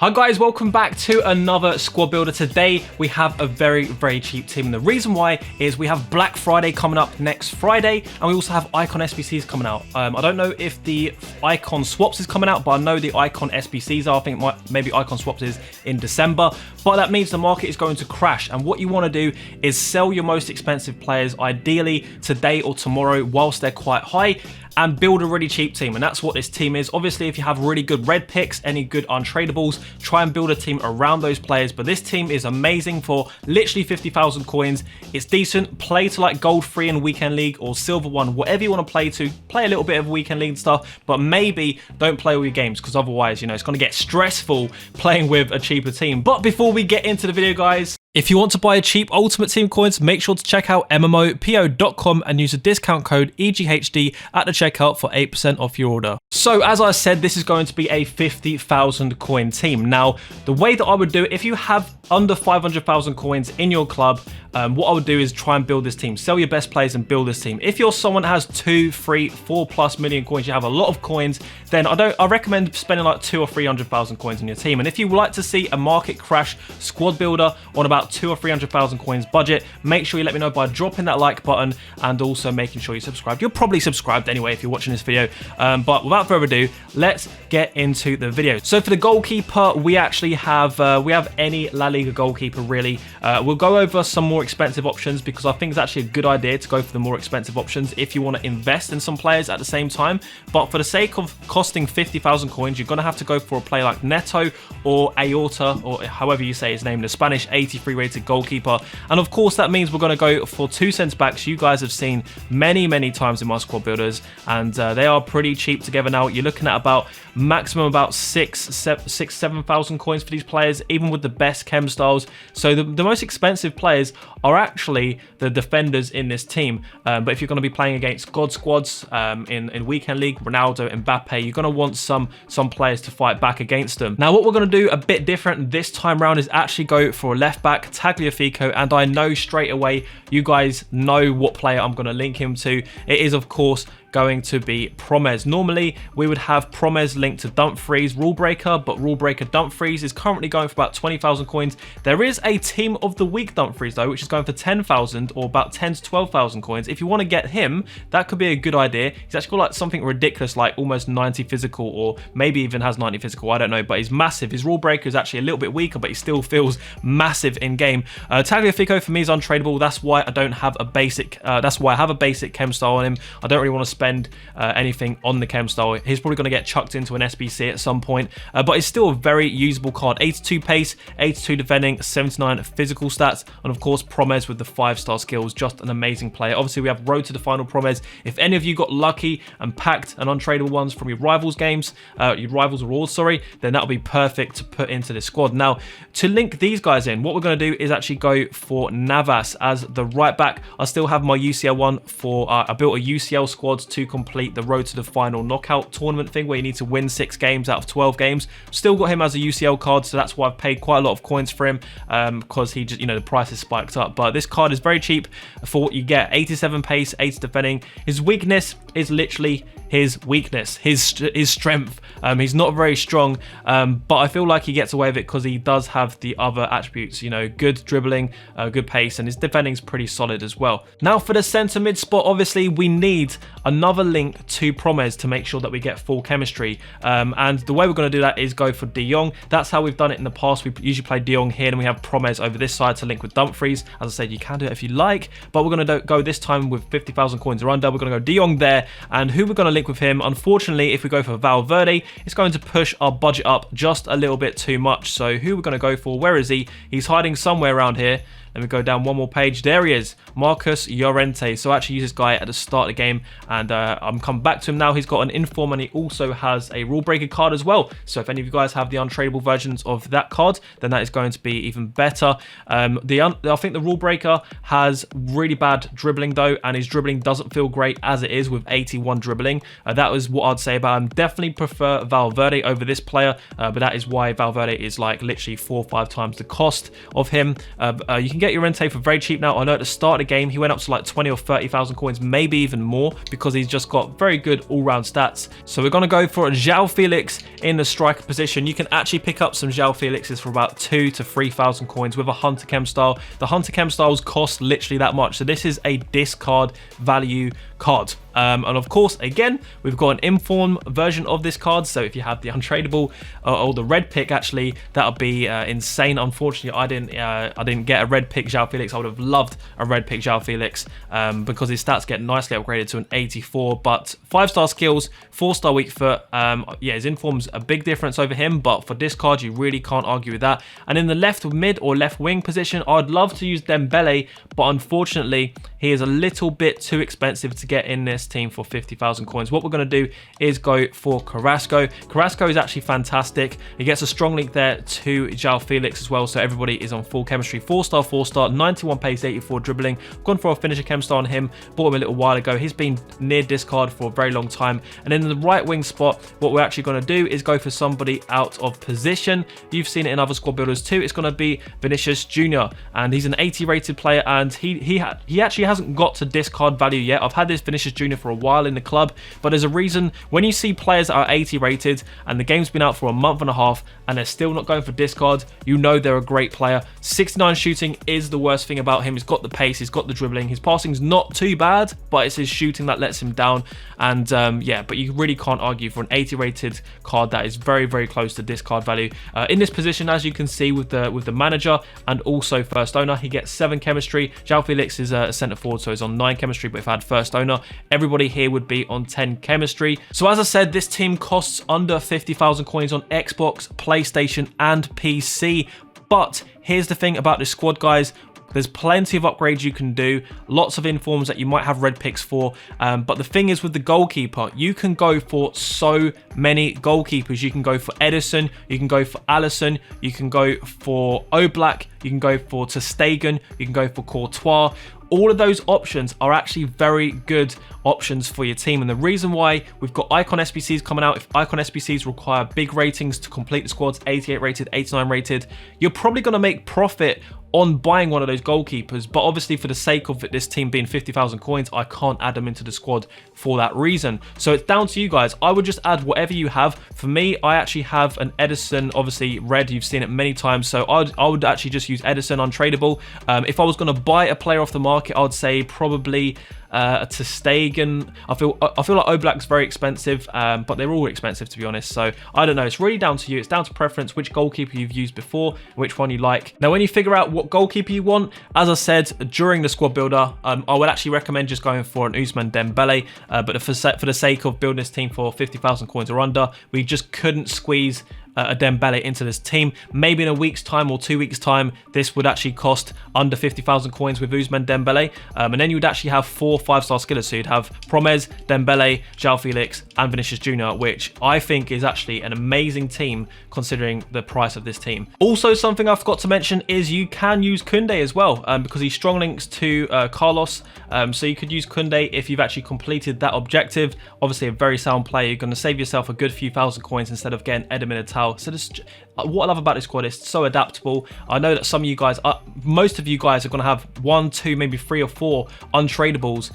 Hi guys, welcome back to another squad builder. Today we have a very cheap team, and the reason why is we have Black Friday coming up next Friday, and we also have icon SBCs coming out. I don't know if the icon swaps is coming out, but I know the icon SBCs are. I think maybe icon swaps is in December, but that means the market is going to crash, and what you want to do is sell your most expensive players ideally today or tomorrow whilst they're quite high, and build a really cheap team. And that's what this team is. Obviously, if you have really good red picks, any good untradables, try and build a team around those players. But this team is amazing for literally 50,000 coins. It's decent. Play to like gold 3 in weekend league or silver 1, whatever you want to play to. Play a little bit of weekend league stuff, but maybe don't play all your games, because otherwise, you know, it's going to get stressful playing with a cheaper team. But before we get into the video, guys, if you want to buy cheap Ultimate Team coins, make sure to check out MMOPO.com and use the discount code EzekielGamingHD at the checkout for 8% off your order. So as I said, this is going to be a 50,000 coin team. Now, the way that I would do it, if you have under 500,000 coins in your club, what I would do is try and build this team. Sell your best players and build this team. If you're someone that has 2, 3, 4+ million coins, you have a lot of coins, then I recommend spending like 200,000 or 300,000 coins in your team. And if you would like to see a market crash squad builder on about 200,000 or 300,000 coins budget, make sure you let me know by dropping that like button and also making sure you're subscribed. You're probably subscribed anyway if you're watching this video. But without further ado, let's get into the video. So for the goalkeeper, we actually have any La Liga goalkeeper really. We'll go over some more expensive options because I think it's actually a good idea to go for the more expensive options if you want to invest in some players at the same time. But for the sake of costing 50,000 coins, you're going to have to go for a player like Neto or Aorta, or however you say his name, the Spanish 83 rated goalkeeper. And of course that means we're going to go for 2 centre backs you guys have seen many times in my squad builders, and they are pretty cheap together now. You're looking at about maximum about 7,000 coins for these players, even with the best chem styles. So the most expensive players are actually the defenders in this team. But if you're going to be playing against God squads in weekend league, Ronaldo, Mbappe, you're going to want some players to fight back against them. Now what we're going to do a bit different this time round is actually go for a left back, Tagliafico, and I know straight away you guys know what player I'm going to link him to. It is of course going to be Promes. Normally we would have Promes linked to Dumfries Rule Breaker, but Rule Breaker Dumfries is currently going for about 20,000 coins. There is a Team of the Week Dumfries though, which is going for 10,000 or about 10 to 12,000 coins. If you want to get him, that could be a good idea. He's actually got like something ridiculous like almost 90 physical, or maybe even has 90 physical, I don't know, but he's massive. His Rule Breaker is actually a little bit weaker, but he still feels massive in game. Tagliafico for me is untradeable. That's why I don't have a basic, that's why I have a basic chem style on him. I don't really want to spend anything on the chem style. He's probably going to get chucked into an SBC at some point, but it's still a very usable card. 82 pace, 82 defending, 79 physical stats, and of course Promes with the 5-star skills. Just an amazing player. Obviously we have road to the final Promes. If any of you got lucky and packed and untradeable ones from your rivals games, your rivals awards, sorry, then that'll be perfect to put into this squad. Now to link these guys in, what we're going to do is actually go for Navas as the right back. I still have my UCL one for I built a UCL squad to complete the road to the final knockout tournament thing where you need to win 6 games out of 12 games. Still got him as a UCL card, so that's why I've paid quite a lot of coins for him, because he just, you know, the price has spiked up. But this card is very cheap for what you get. 87 pace, 80 defending. His weakness is literally his weakness, his strength. He's not very strong, but I feel like he gets away with it because he does have the other attributes, you know, good dribbling, good pace, and his defending's pretty solid as well. Now for the centre mid spot, obviously we need another link to Promes to make sure that we get full chemistry, and the way we're going to do that is go for De Jong. That's how we've done it in the past. We usually play De Jong here, and we have Promes over this side to link with Dumfries. As I said, you can do it if you like, but we're going to go this time with 50,000 coins or under. We're going to go De Jong there, and who we're going to link with him, unfortunately, if we go for Valverde, it's going to push our budget up just a little bit too much. So who we're going to go for, where is he? He's hiding somewhere around here. Let me go down one more page. There he is, Marcus Llorente. So I actually use this guy at the start of the game, and I'm coming back to him now. He's got an inform, and he also has a rule breaker card as well. So if any of you guys have the untradeable versions of that card, then that is going to be even better. I think the rule breaker has really bad dribbling though, and his dribbling doesn't feel great as it is with 81 dribbling. That was what I'd say about him. Definitely prefer Valverde over this player, but that is why Valverde is like literally 4 or 5 times the cost of him. You can get Llorente for very cheap now. I know at the start of the game, he went up to like 20 or 30,000 coins, maybe even more, because he's just got very good all-round stats. So we're going to go for a João Felix in the striker position. You can actually pick up some João Felixes for about 2,000 to 3,000 coins with a Hunter Chem style. The Hunter Chem styles cost literally that much. So this is a discard value card. And of course, again, we've got an inform version of this card. So if you have the untradeable or the red pick, actually, that would be insane. Unfortunately, I didn't get a red pick João Felix. I would have loved a red pick João Felix because his stats get nicely upgraded to an 84. But 5-star skills, 4-star weak foot. Yeah, his inform's a big difference over him. But for this card, you really can't argue with that. And in the left mid or left wing position, I'd love to use Dembele, but unfortunately, he is a little bit too expensive to get in this team for 50,000 coins. What we're going to do is go for Carrasco. Carrasco is actually fantastic. He gets a strong link there to João Felix as well, so everybody is on full chemistry. 4-star, 91 pace, 84 dribbling. Gone for a finisher chem star on him. Bought him a little while ago. He's been near discard for a very long time. And in the right wing spot, what we're actually going to do is go for somebody out of position. You've seen it in other squad builders too. It's going to be Vinicius Jr. and he's an 80 rated player, and he actually hasn't got to discard value yet. I've had this Vinicius Jr. for a while in the club, but there's a reason when you see players that are 80 rated and the game's been out for a month and a half and they're still not going for discard, you know they're a great player. 69 shooting is the worst thing about him. He's got the pace, he's got the dribbling, his passing's not too bad, but it's his shooting that lets him down. And yeah, but you really can't argue for an 80 rated card that is very, very close to discard value. In this position, as you can see with the manager and also first owner, he gets 7 chemistry. João Felix is a centre forward, so he's on 9 chemistry, but if I had first owner, everybody here would be on 10 chemistry. So as I said, this team costs under 50,000 coins on Xbox, PlayStation and PC. But here's the thing about this squad, guys. There's plenty of upgrades you can do, lots of informs that you might have red picks for, but the thing is with the goalkeeper, you can go for so many goalkeepers. You can go for Edison, you can go for Alisson, you can go for Oblak, you can go for ter Stegen, you can go for Courtois. All of those options are actually very good options for your team. And the reason why we've got Icon SBCs coming out, if Icon SBCs require big ratings to complete the squads, 88 rated, 89 rated, you're probably going to make profit on buying one of those goalkeepers. But obviously for the sake of this team being 50,000 coins, I can't add them into the squad for that reason. So it's down to you guys. I would just add whatever you have. For me, I actually have an Edison, obviously red, you've seen it many times. So I would actually just use Edison untradeable. If I was going to buy a player off the market, I would say probably ter Stegen. I feel like Oblak's very expensive, but they're all expensive to be honest. So I don't know. It's really down to you. It's down to preference, which goalkeeper you've used before, which one you like. Now, when you figure out what goalkeeper you want, as I said during the squad builder, I would actually recommend just going for an Ousmane Dembele. But for the sake of building this team for 50,000 coins or under, we just couldn't squeeze a Dembele into this team. Maybe in a week's time or 2 weeks time, this would actually cost under 50,000 coins with Ousmane Dembele, and then you would actually have 4 5-star skillers. So you'd have Promes, Dembele, João Felix and Vinicius Jr., which I think is actually an amazing team considering the price of this team. Also, something I forgot to mention is you can use Koundé as well, because he's strong links to Carlos, so you could use Koundé if you've actually completed that objective. Obviously a very sound player. You're going to save yourself a good few thousand coins instead of getting Eder Militao. So this, what I love about this squad is it's so adaptable. I know that some of you guys, most of you guys are going to have 1, 2, maybe 3 or 4 untradables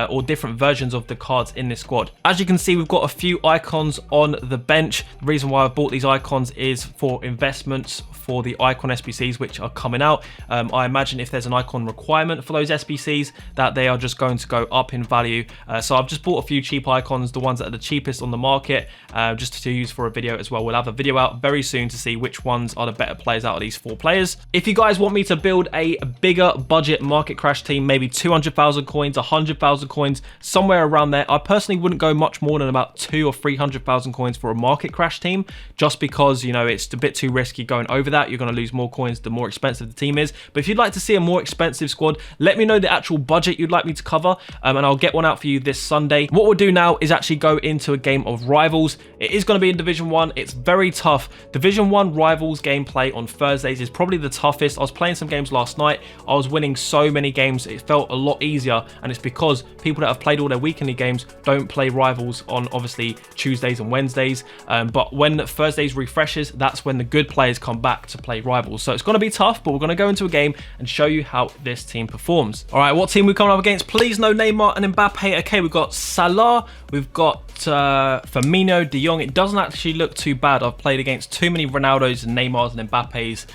or different versions of the cards in this squad. As you can see, we've got a few icons on the bench. The reason why I bought these icons is for investments for the icon SBCs which are coming out. I imagine if there's an icon requirement for those SBCs, that they are just going to go up in value. So I've just bought a few cheap icons, the ones that are the cheapest on the market, just to use for a video as well. We'll have a video out very soon to see which ones are the better players out of these 4 players. If you guys want me to build a bigger budget market crash team, maybe 200,000 coins, 100,000 coins, somewhere around there, I personally wouldn't go much more than about 200,000 or 300,000 coins for a market crash team, just because, you know, it's a bit too risky going over that. You're going to lose more coins the more expensive the team is. But if you'd like to see a more expensive squad, let me know the actual budget you'd like me to cover, and I'll get one out for you this Sunday. What we'll do now is actually go into a game of rivals. It is going to be in Division 1. It's very tough. tough. Division 1 Rivals gameplay on Thursdays is probably the toughest. I was playing some games last night. I was winning so many games. It felt a lot easier, and it's because people that have played all their weekly games don't play Rivals on obviously Tuesdays and Wednesdays. But when Thursdays refreshes, that's when the good players come back to play Rivals. So it's going to be tough, but we're going to go into a game and show you how this team performs. All right, what team we coming up against? Please no Neymar and Mbappe. Okay, we've got Salah, we've got Firmino, De Jong. It doesn't actually look too bad. I've played against too many Ronaldos and Neymars and Mbappes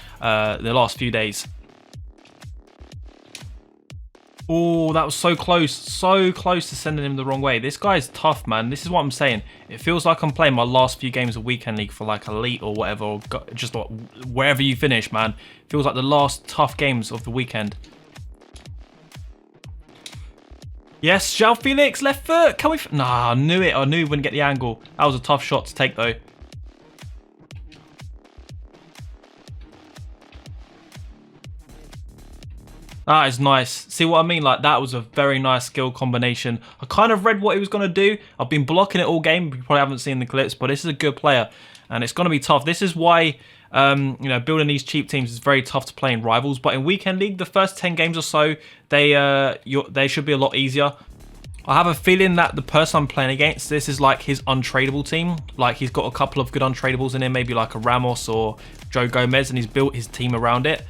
the last few days. Oh, that was so close to sending him the wrong way. This guy's tough, man. This is what I'm saying. It feels like I'm playing my last few games of Weekend League for like Elite or whatever, or just wherever you finish, man. It feels like the last tough games of the weekend. Yes, João Felix, left foot. Can we? Nah, I knew it. I knew he wouldn't get the angle. That was a tough shot to take, though. That is nice. See what I mean? Like, that was a very nice skill combination. I kind of read what he was going to do. I've been blocking it all game. You probably haven't seen the clips, but this is a good player, and it's going to be tough. This is why, you know, building these cheap teams is very tough to play in Rivals. But in Weekend League, the first 10 games or so, they should be a lot easier. I have a feeling that the person I'm playing against, this is like his untradeable team. Like, he's got a couple of good untradables in him, maybe like a Ramos or Joe Gomez, and he's built his team around it.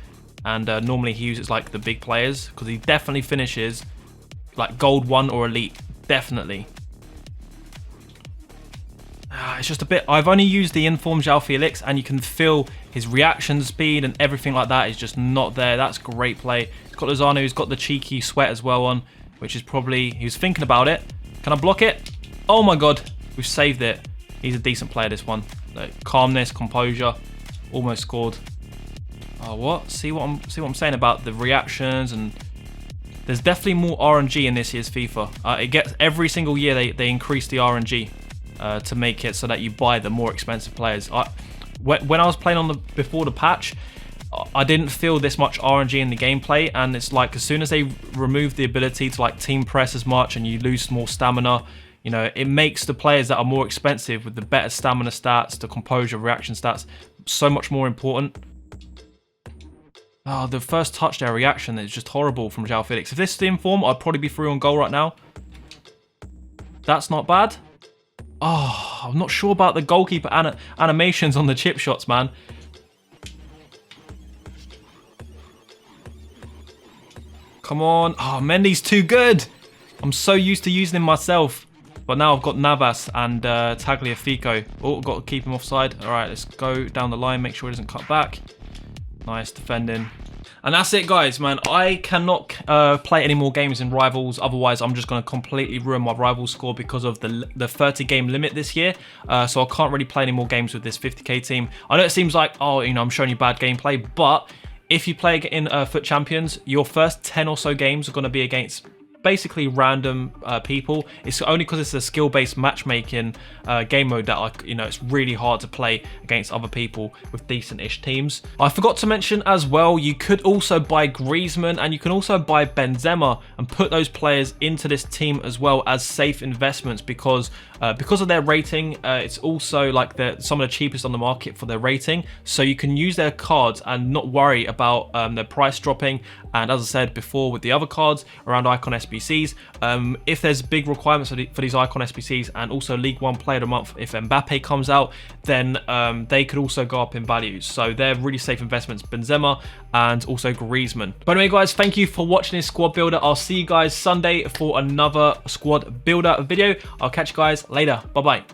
And normally he uses like the big players, because he definitely finishes like Gold 1 or Elite. Definitely. It's just a bit... I've only used the informed João Felix, and you can feel his reaction speed and everything like that is just not there. That's great play. He's got Lozano, who's got the cheeky sweat as well on, which is probably... He was thinking about it. Can I block it? Oh my god. We've saved it. He's a decent player, this one. Like, calmness, composure. Almost scored. Oh, what? See what I'm saying about the reactions, and there's definitely more RNG in this year's FIFA. It gets every single year they increase the RNG to make it so that you buy the more expensive players. When I was playing on before the patch, I didn't feel this much RNG in the gameplay, and it's like as soon as they remove the ability to like team press as much and you lose more stamina, you know, it makes the players that are more expensive with the better stamina stats, the composure, reaction stats, so much more important. Oh, the first touch there, reaction, is just horrible from João Felix. If this is the inform, I'd probably be through on goal right now. That's not bad. Oh, I'm not sure about the goalkeeper animations on the chip shots, man. Come on. Oh, Mendy's too good. I'm so used to using him myself. But now I've got Navas and Tagliafico. Oh, got to keep him offside. All right, let's go down the line, make sure he doesn't cut back. Nice defending. And that's it, guys, man. I cannot play any more games in Rivals. Otherwise, I'm just going to completely ruin my Rivals score because of the 30-game limit this year. So I can't really play any more games with this 50k team. I know it seems like, oh, you know, I'm showing you bad gameplay. But if you play in Foot Champions, your first 10 or so games are going to be against basically random people. It's only because it's a skill-based matchmaking game mode that you know, it's really hard to play against other people with decent-ish teams. I forgot to mention as well, you could also buy Griezmann and you can also buy Benzema and put those players into this team as well as safe investments because of their rating. It's also like some of the cheapest on the market for their rating, so you can use their cards and not worry about their price dropping. And as I said before with the other cards around Icon SBCs, if there's big requirements for these Icon SBCs and also League One Player of the Month, if Mbappe comes out, then they could also go up in values. So they're really safe investments, Benzema and also Griezmann. But anyway, guys, thank you for watching this squad builder. I'll see you guys Sunday for another squad builder video. I'll catch you guys later. Bye-bye.